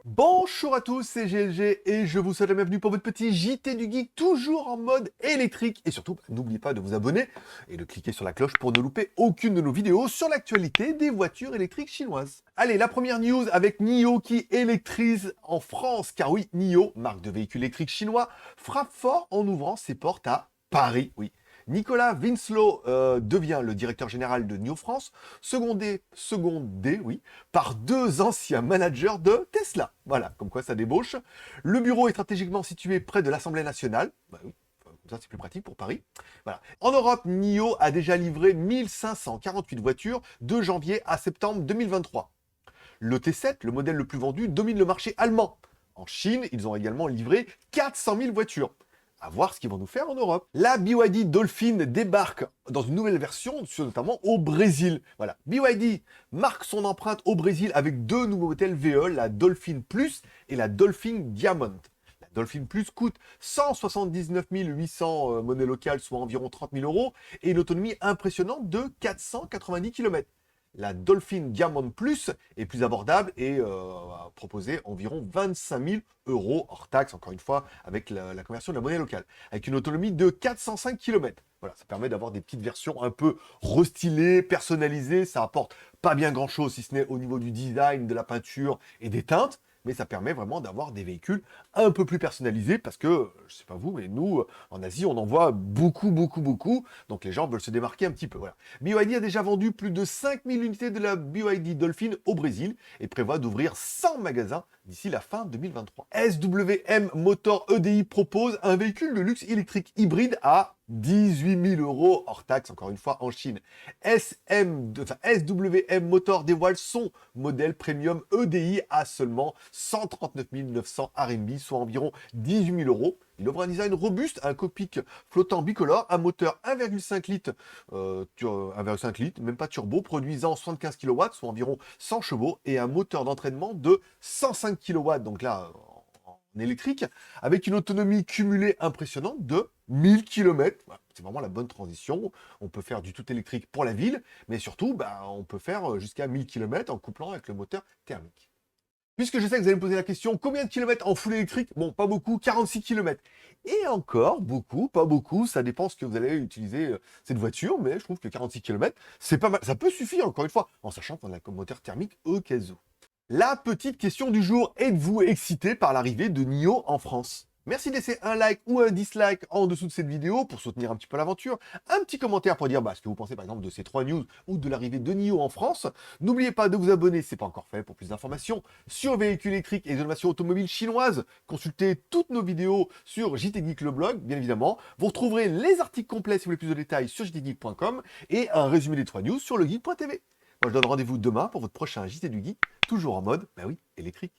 Bonjour à tous, c'est GLG et je vous souhaite la bienvenue pour votre petit JT du Geek, toujours en mode électrique. Et surtout, n'oubliez pas de vous abonner et de cliquer sur la cloche pour ne louper aucune de nos vidéos sur l'actualité des voitures électriques chinoises. Allez, la première news avec NIO qui électrise en France. Car oui, NIO, marque de véhicules électriques chinois, frappe fort en ouvrant ses portes à Paris. Oui. Nicolas Winslow devient le directeur général de NIO France, secondé, oui, par deux anciens managers de Tesla. Voilà, comme quoi ça débauche. Le bureau est stratégiquement situé près de l'Assemblée nationale. Bah oui, comme ça c'est plus pratique pour Paris. Voilà. En Europe, NIO a déjà livré 1548 voitures de janvier à septembre 2023. Le T7, le modèle le plus vendu, domine le marché allemand. En Chine, ils ont également livré 400 000 voitures. À voir ce qu'ils vont nous faire en Europe. La BYD Dolphin débarque dans une nouvelle version, notamment au Brésil. Voilà, BYD marque son empreinte au Brésil avec deux nouveaux modèles VE, la Dolphin Plus et la Dolphin Diamond. La Dolphin Plus coûte 179 800 monnaie locale, soit environ 30 000 euros, et une autonomie impressionnante de 490 km. La Dolphin Diamond Plus est plus abordable et a proposé environ 25 000 euros hors taxe, encore une fois, avec la conversion de la monnaie locale, avec une autonomie de 405 km. Voilà, ça permet d'avoir des petites versions un peu restylées, personnalisées. Ça apporte pas bien grand-chose, si ce n'est au niveau du design, de la peinture et des teintes, mais ça permet vraiment d'avoir des véhicules un peu plus personnalisés parce que, je sais pas vous, mais nous, en Asie, on en voit beaucoup. Donc les gens veulent se démarquer un petit peu. Voilà. BYD a déjà vendu plus de 5000 unités de la BYD Dolphin au Brésil et prévoit d'ouvrir 100 magasins d'ici la fin 2023. SWM Motor EDI propose un véhicule de luxe électrique hybride à 18 000 euros hors taxe, encore une fois, en Chine. SWM Motor dévoile son modèle premium EDI à seulement 139 900 RMB, soit environ 18 000 euros. Il offre un design robuste, un cockpit flottant bicolore, un moteur 1,5 litres, 1,5 litres, même pas turbo, produisant 75 kW, soit environ 100 chevaux, et un moteur d'entraînement de 105 kW, donc là, en électrique, avec une autonomie cumulée impressionnante de 1000 km. Voilà, c'est vraiment la bonne transition. On peut faire du tout électrique pour la ville, mais surtout, on peut faire jusqu'à 1000 km en couplant avec le moteur thermique. Puisque je sais que vous allez me poser la question, combien de kilomètres en full électrique? Bon, pas beaucoup, 46 km. Et encore, beaucoup, pas beaucoup, ça dépend ce que vous allez utiliser cette voiture, mais je trouve que 46 km, c'est pas mal. Ça peut suffire, encore une fois, en sachant qu'on a un moteur thermique au cas où. La petite question du jour, êtes-vous excité par l'arrivée de NIO en France? Merci de laisser un like ou un dislike en dessous de cette vidéo pour soutenir un petit peu l'aventure. Un petit commentaire pour dire ce que vous pensez par exemple de ces 3 news ou de l'arrivée de NIO en France. N'oubliez pas de vous abonner si ce n'est pas encore fait pour plus d'informations sur véhicules électriques et innovations automobiles chinoises. Consultez toutes nos vidéos sur JT Geek le blog, bien évidemment. Vous retrouverez les articles complets si vous voulez plus de détails sur jtgeek.com et un résumé des 3 news sur legeek.tv. Moi je donne rendez-vous demain pour votre prochain JT du Geek, toujours en mode, électrique.